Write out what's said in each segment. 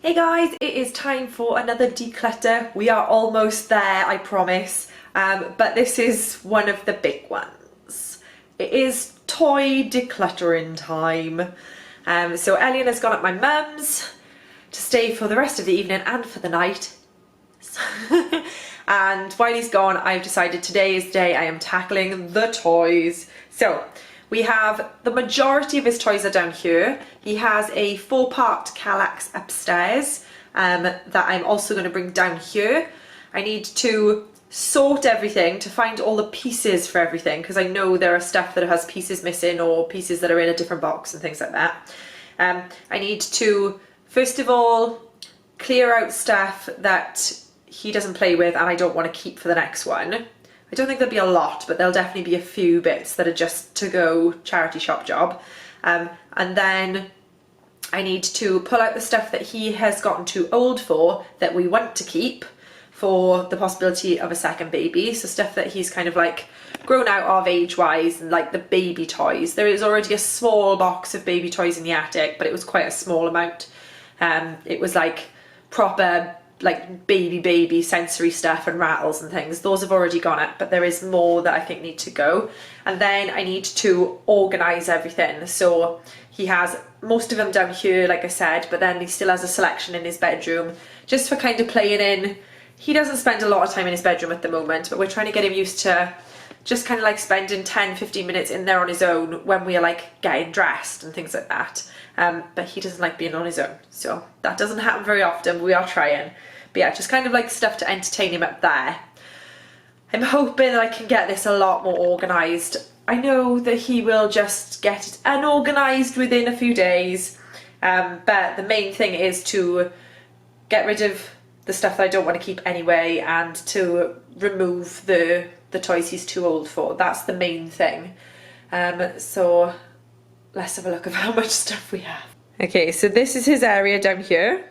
Hey guys, it is time for another declutter. We are almost there, I promise, but this is one of the big ones. It is toy decluttering time. So Elliot has gone at my mum's to stay for the rest of the evening and for the night. And while he's gone, I've decided today is the day I am tackling the toys. So we have the majority of his toys are down here. He has a 4-part Kallax upstairs that I'm also going to bring down here. I need to sort everything to find all the pieces for everything, because I know there are stuff that has pieces missing or pieces that are in a different box and things like that. I need to, first of all, clear out stuff that he doesn't play with and I don't want to keep for the next one. I don't think there'll be a lot, but there'll definitely be a few bits that are just to go charity shop job. And then I need to pull out the stuff that he has gotten too old for that we want to keep for the possibility of a second baby. So stuff that he's kind of like grown out of age-wise, and like the baby toys. There is already a small box of baby toys in the attic, but it was quite a small amount. It was like proper like baby sensory stuff and rattles and things. Those have already gone up, but there is more that I think need to go. And then I need to organise everything. So he has most of them down here, like I said, but then he still has a selection in his bedroom just for kind of playing in. He doesn't spend a lot of time in his bedroom at the moment, but we're trying to get him used to just kind of like spending 10-15 minutes in there on his own when we are like getting dressed and things like that. But he doesn't like being on his own, so that doesn't happen very often, but we are trying. But yeah, just kind of like stuff to entertain him up there. I'm hoping that I can get this a lot more organised. I know that he will just get it unorganised within a few days, but the main thing is to get rid of the stuff that I don't want to keep anyway, and to remove the toys he's too old for. That's the main thing. So let's have a look at how much stuff we have. Okay, so this is his area down here.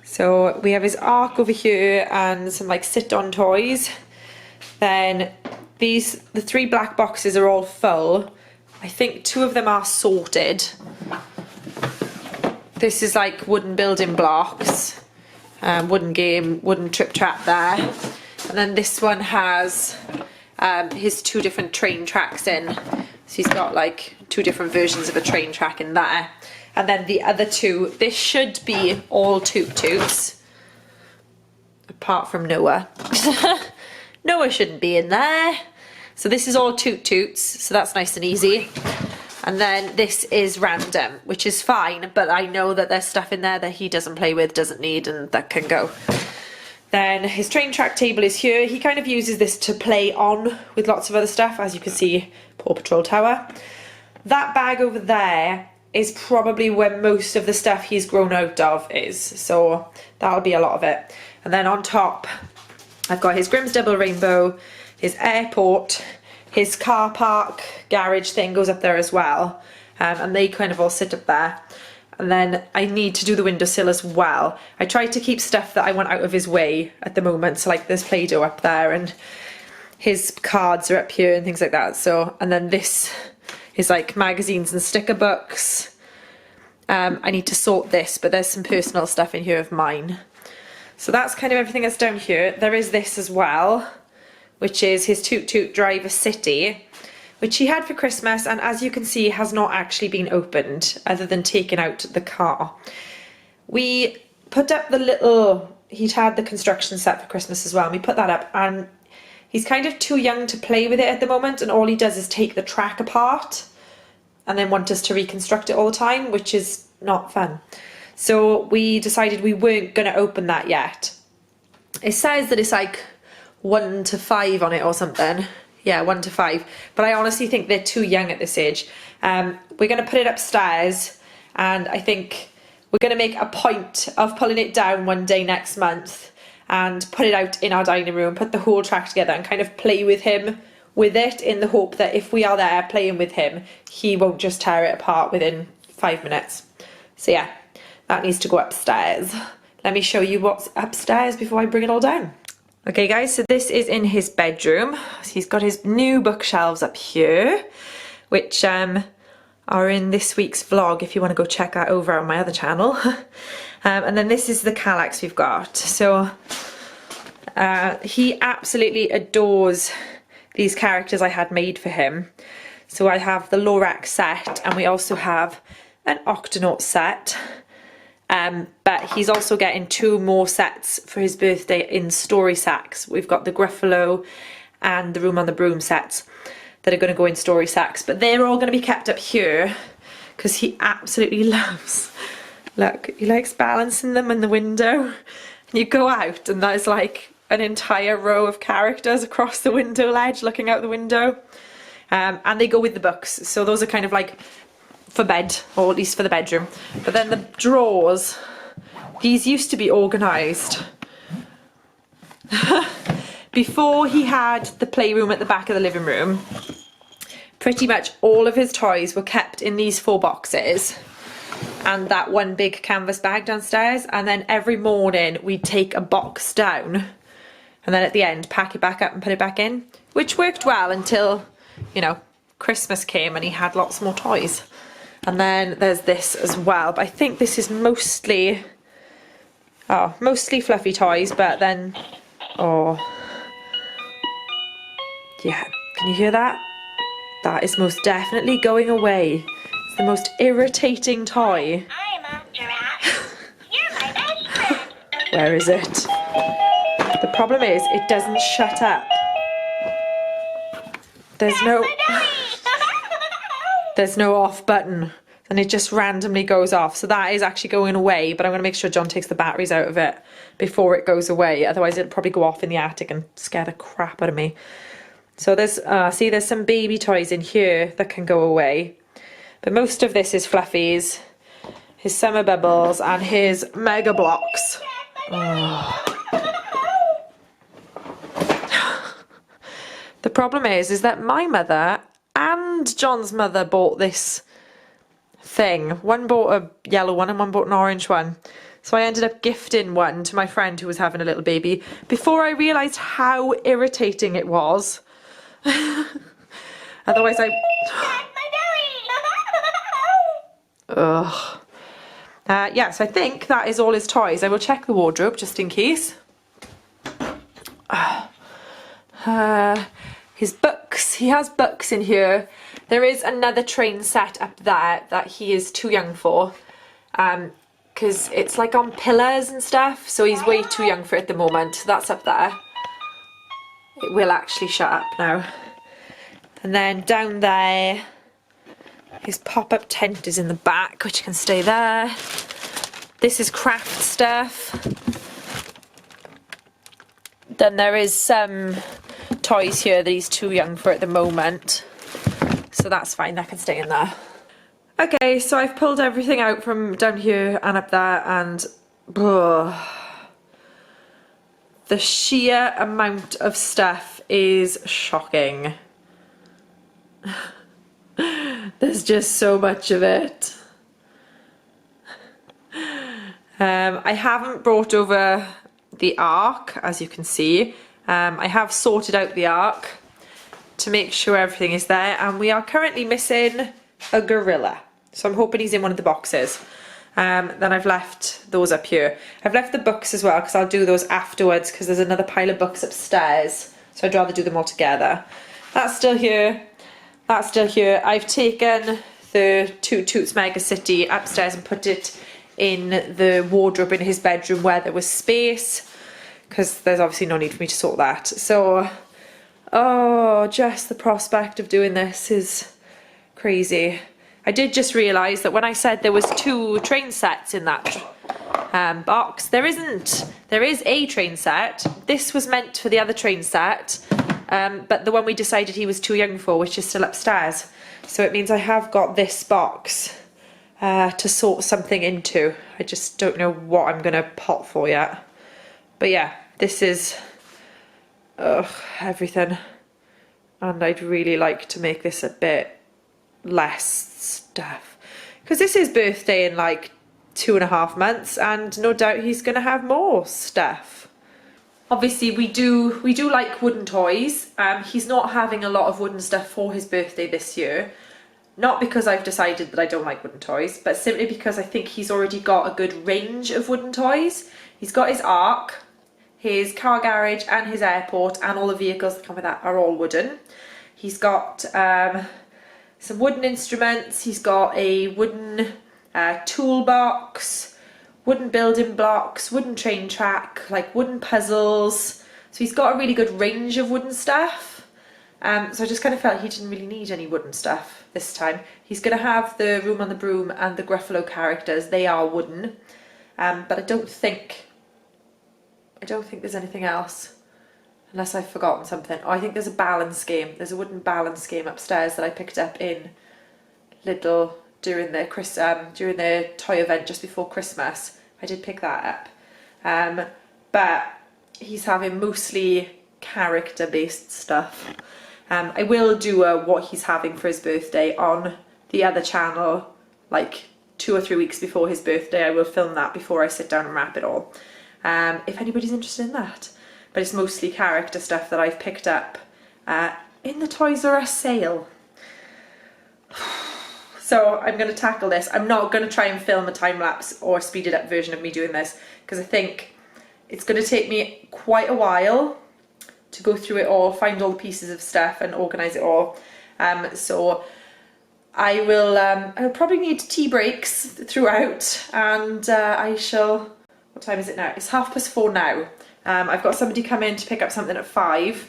So we have his ark over here and some like sit-on toys. Then the 3 black boxes are all full. I think 2 of them are sorted. This is like wooden building blocks, wooden game, wooden trip trap there. And then this one has his 2 different train tracks in. So he's got like 2 different versions of a train track in there. And then the other 2, this should be all toot toots, apart from Noah. Noah shouldn't be in there. So this is all toot toots, so that's nice and easy. And then this is random, which is fine, but I know that there's stuff in there that he doesn't play with, doesn't need, and that can go. Then his train track table is here. He kind of uses this to play on with lots of other stuff, as you can see, Paw Patrol Tower. That bag over there is probably where most of the stuff he's grown out of is, so that'll be a lot of it. And then on top I've got his Grimm's Double Rainbow, his airport, his car park garage thing goes up there as well, and they kind of all sit up there. And then I need to do the windowsill as well. I try to keep stuff that I want out of his way at the moment, so like there's Play-Doh up there and his cards are up here and things like that. So, and then this is like magazines and sticker books. I need to sort this, but there's some personal stuff in here of mine. So that's kind of everything that's down here. There is this as well, which is his Toot Toot Driver City, which he had for Christmas, and as you can see has not actually been opened other than taking out the car. We put up the little, he'd had the construction set for Christmas as well, and we put that up, and he's kind of too young to play with it at the moment, and all he does is take the track apart and then want us to reconstruct it all the time, which is not fun. So we decided we weren't going to open that yet. It says that it's like 1 to 5 on it or something. Yeah, 1 to 5. But I honestly think they're too young at this age. We're going to put it upstairs, and I think we're going to make a point of pulling it down one day next month and put it out in our dining room, put the whole track together and kind of play with him with it, in the hope that if we are there playing with him, he won't just tear it apart within 5 minutes. So yeah, that needs to go upstairs. Let me show you what's upstairs before I bring it all down. Okay guys, so this is in his bedroom. So he's got his new bookshelves up here, which are in this week's vlog if you want to go check that over on my other channel. And then this is the Kallax we've got. So he absolutely adores these characters I had made for him. So I have the Lorax set, and we also have an Octonaut set. But he's also getting 2 more sets for his birthday in story sacks. We've got the Gruffalo and the Room on the Broom sets that are going to go in story sacks, but they're all going to be kept up here because he absolutely loves, look, he likes balancing them in the window. And you go out and there's like an entire row of characters across the window ledge looking out the window, and they go with the books, so those are kind of like for bed, or at least for the bedroom. But then the drawers, these used to be organised. Before he had the playroom at the back of the living room, pretty much all of his toys were kept in these 4 boxes and that one big canvas bag downstairs, and then every morning we'd take a box down and then at the end pack it back up and put it back in, which worked well until, you know, Christmas came and he had lots more toys. And then there's this as well, but I think this is mostly fluffy toys, but then, yeah, can you hear that? That is most definitely going away. It's the most irritating toy. I'm a giraffe. You're my best friend. Where is it? The problem is it doesn't shut up. There's no off button, and it just randomly goes off. So that is actually going away, but I'm going to make sure John takes the batteries out of it before it goes away. Otherwise it'll probably go off in the attic and scare the crap out of me. So there's, see, there's some baby toys in here that can go away. But most of this is Fluffy's, his Summer Bubbles, and his Mega Blocks. The problem is that my mother and John's mother bought this thing. One bought a yellow one and one bought an orange one. So I ended up gifting one to my friend who was having a little baby before I realised how irritating it was. Otherwise ugh. Yeah, so I think that is all his toys. I will check the wardrobe just in case. His books, he has books in here. There is another train set up there that he is too young for, because it's like on pillars and stuff, so he's way too young for it at the moment. So that's up there. It will actually shut up now. And then down there, his pop-up tent is in the back, which can stay there. This is craft stuff. Then there is some toys here that he's too young for at the moment. So that's fine, that can stay in there. Okay, so I've pulled everything out from down here and up there, and the sheer amount of stuff is shocking. There's just so much of it. I haven't brought over the ark, as you can see. I have sorted out the ark to make sure everything is there, and we are currently missing a gorilla. So I'm hoping he's in one of the boxes. Then I've left those up here. I've left the books as well because I'll do those afterwards, because there's another pile of books upstairs. So I'd rather do them all together. That's still here. That's still here. I've taken the Toot Toots Mega City upstairs and put it in the wardrobe in his bedroom where there was space, because there's obviously no need for me to sort that. So, just the prospect of doing this is crazy. I did just realise that when I said there was 2 train sets in that box, there isn't. There is a train set. This was meant for the other train set, but the one we decided he was too young for, which is still upstairs. So it means I have got this box to sort something into. I just don't know what I'm going to pot for yet. But yeah, this is everything. And I'd really like to make this a bit less stuff, because this is birthday in like 2.5 months, and no doubt he's going to have more stuff. Obviously we do like wooden toys. He's not having a lot of wooden stuff for his birthday this year, Not because I've decided that I don't like wooden toys, but simply because I think he's already got a good range of wooden toys. He's got his Ark, his car garage and his airport, and all the vehicles that come with that are all wooden. He's got some wooden instruments, he's got a wooden toolbox, wooden building blocks, wooden train track, like wooden puzzles. So he's got a really good range of wooden stuff. So I just kind of felt he didn't really need any wooden stuff this time. He's going to have the Room on the Broom and the Gruffalo characters. They are wooden, but I don't think there's anything else, unless I've forgotten something. Oh, I think there's a balance game. There's a wooden balance game upstairs that I picked up in Lidl during the toy event just before Christmas. I did pick that up, but he's having mostly character-based stuff. I will do a what he's having for his birthday on the other channel, like 2 or 3 weeks before his birthday. I will film that before I sit down and wrap it all. If anybody's interested in that. But it's mostly character stuff that I've picked up in the Toys R Us sale. So I'm going to tackle this. I'm not going to try and film a time-lapse or speeded up version of me doing this, because I think it's going to take me quite a while to go through it all, find all the pieces of stuff and organise it all. So I will I'll probably need tea breaks throughout, and I shall... What time is it now? It's 4:30 now. I've got somebody come in to pick up something at 5.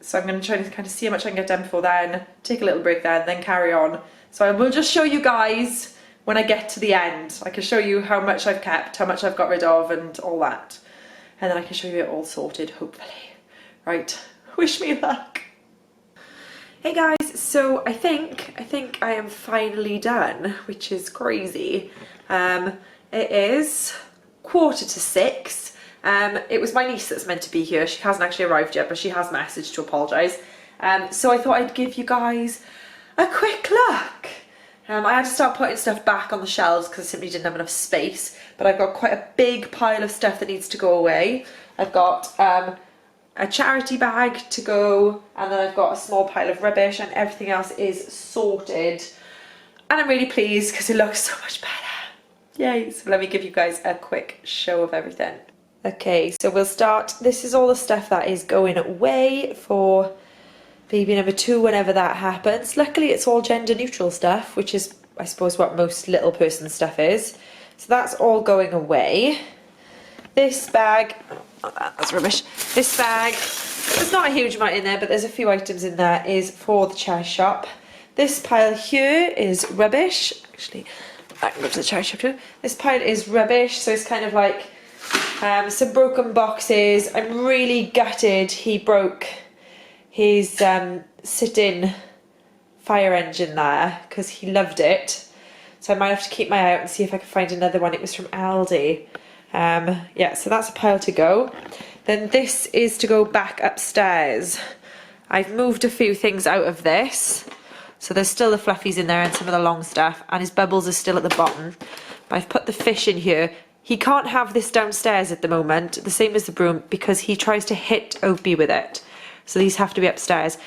So I'm going to try to kind of see how much I can get done before then, take a little break then carry on. So I will just show you guys when I get to the end. I can show you how much I've kept, how much I've got rid of and all that. And then I can show you it all sorted, hopefully. Right, wish me luck. Hey guys, so I think I am finally done, which is crazy. It is 6:15. It was my niece that's meant to be here. She hasn't actually arrived yet, but she has messaged to apologise. So I thought I'd give you guys a quick look. I had to start putting stuff back on the shelves because I simply didn't have enough space, but I've got quite a big pile of stuff that needs to go away. I've got a charity bag to go, and then I've got a small pile of rubbish, and everything else is sorted. And I'm really pleased because it looks so much better. Yay! So let me give you guys a quick show of everything. Okay, so we'll start. This is all the stuff that is going away for baby number 2 whenever that happens. Luckily it's all gender neutral stuff, which is I suppose what most little person stuff is. So that's all going away. This bag, oh, that's rubbish. This bag, there's not a huge amount in there, but there's a few items in there, is for the charity shop. This pile here is rubbish. Actually, I can go to the charity shop too. This pile is rubbish, so it's kind of like some broken boxes. I'm really gutted he broke his sit-in fire engine there because he loved it. So I might have to keep my eye out and see if I can find another one. It was from Aldi. Yeah, so that's a pile to go. Then this is to go back upstairs. I've moved a few things out of this. So there's still the fluffies in there and some of the long stuff, and his bubbles are still at the bottom. But I've put the fish in here. He can't have this downstairs at the moment, the same as the broom, because he tries to hit Opie with it. So these have to be upstairs.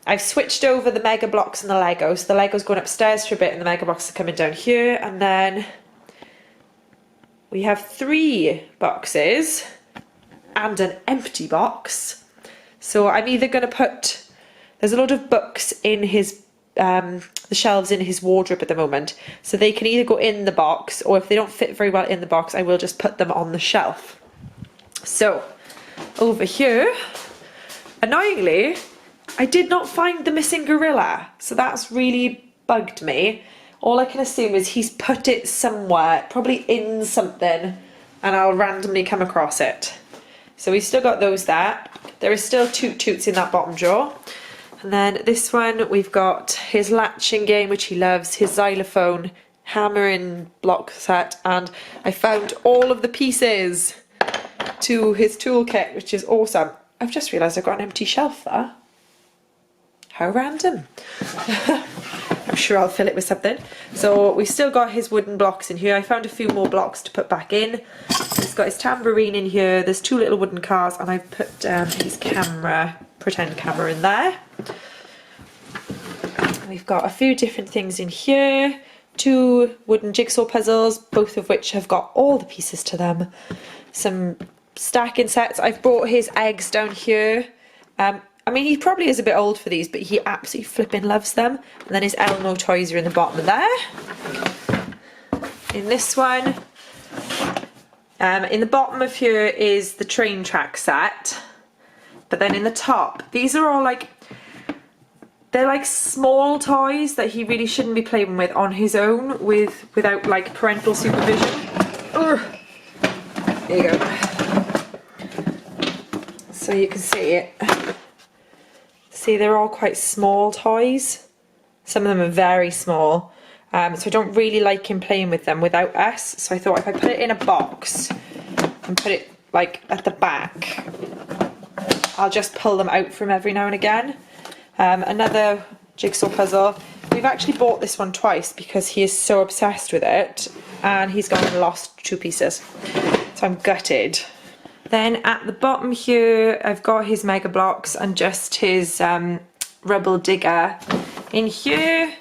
I've switched over the Mega Blocks and the Lego. So the Lego's going upstairs for a bit and the Mega Blocks are coming down here. And then we have 3 boxes and an empty box. So I'm either going to put... There's a lot of books in his... the shelves in his wardrobe at the moment. So they can either go in the box, or if they don't fit very well in the box, I will just put them on the shelf. So over here... Annoyingly, I did not find the missing gorilla, so that's really bugged me. All I can assume is he's put it somewhere, probably in something, and I'll randomly come across it. So we've still got those there. There is still Toot Toots in that bottom drawer. And then this one, we've got his latching game, which he loves, his xylophone, hammering block set, and I found all of the pieces to his toolkit, which is awesome. I've just realised I've got an empty shelf there. How random. I'm sure I'll fill it with something. So we've still got his wooden blocks in here. I found a few more blocks to put back in. He's got his tambourine in here. There's 2 little wooden cars, and I've put his camera, pretend camera, in there. We've got a few different things in here. 2 wooden jigsaw puzzles, both of which have got all the pieces to them. Some stacking sets. I've brought his eggs down here. I mean, he probably is a bit old for these, but he absolutely flipping loves them. And then his Elmo toys are in the bottom of there. In this one, in the bottom of here is the train track set. But then in the top, these are all like, they're like small toys that he really shouldn't be playing with on his own without like parental supervision. Ugh. There you go. So you can see it. See, they're all quite small toys. Some of them are very small. So I don't really like him playing with them without us. So I thought if I put it in a box and put it like at the back, I'll just pull them out from every now and again. Another jigsaw puzzle. We've actually bought this one twice because he is so obsessed with it, and he's gone and lost 2 pieces. So I'm gutted. Then at the bottom here, I've got his Mega Blocks and just his rubble digger. In here,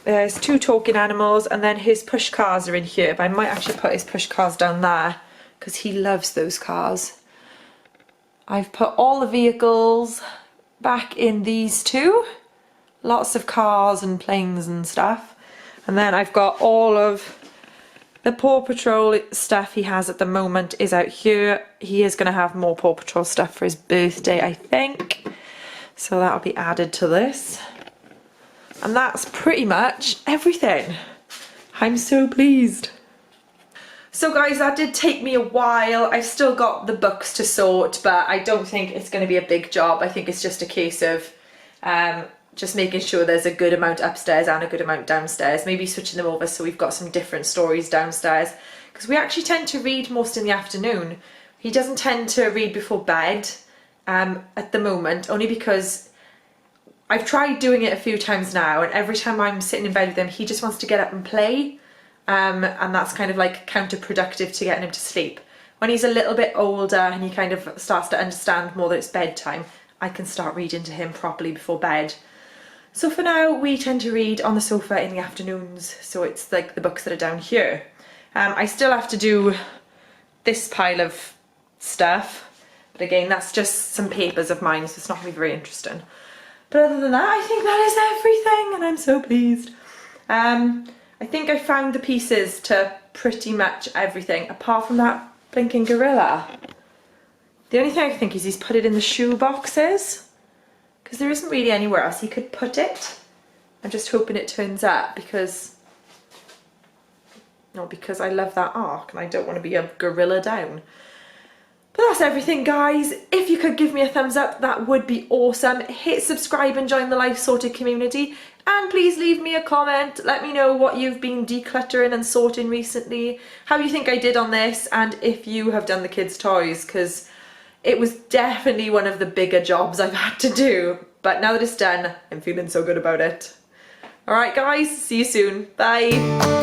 there's 2 talking animals, and then his push cars are in here, but I might actually put his push cars down there because he loves those cars. I've put all the vehicles back in these 2. Lots of cars and planes and stuff. And then I've got all of the Paw Patrol stuff he has at the moment is out here. He is going to have more Paw Patrol stuff for his birthday, I think. So that'll be added to this. And that's pretty much everything. I'm so pleased. So guys, that did take me a while. I've still got the books to sort, but I don't think it's going to be a big job. I think it's just a case of just making sure there's a good amount upstairs and a good amount downstairs. Maybe switching them over so we've got some different stories downstairs. Because we actually tend to read most in the afternoon. He doesn't tend to read before bed at the moment, only because I've tried doing it a few times now, and every time I'm sitting in bed with him, he just wants to get up and play. And that's kind of like counterproductive to getting him to sleep. When he's a little bit older and he kind of starts to understand more that it's bedtime, I can start reading to him properly before bed. So for now, we tend to read on the sofa in the afternoons, so it's like the books that are down here. I still have to do this pile of stuff, but again, that's just some papers of mine, so it's not going to be very interesting. But other than that, I think that is everything, and I'm so pleased. I think I found the pieces to pretty much everything, apart from that blinking gorilla. The only thing I think is he's put it in the shoe boxes, because there isn't really anywhere else he could put it. I'm just hoping it turns up because I love that arc and I don't want to be a gorilla down. But that's everything, guys. If you could give me a thumbs up, that would be awesome. Hit subscribe and join the Life Sorted community. And please leave me a comment. Let me know what you've been decluttering and sorting recently, how you think I did on this, and if you have done the kids' toys, because it was definitely one of the bigger jobs I've had to do. But now that it's done, I'm feeling so good about it. Alright guys, see you soon. Bye.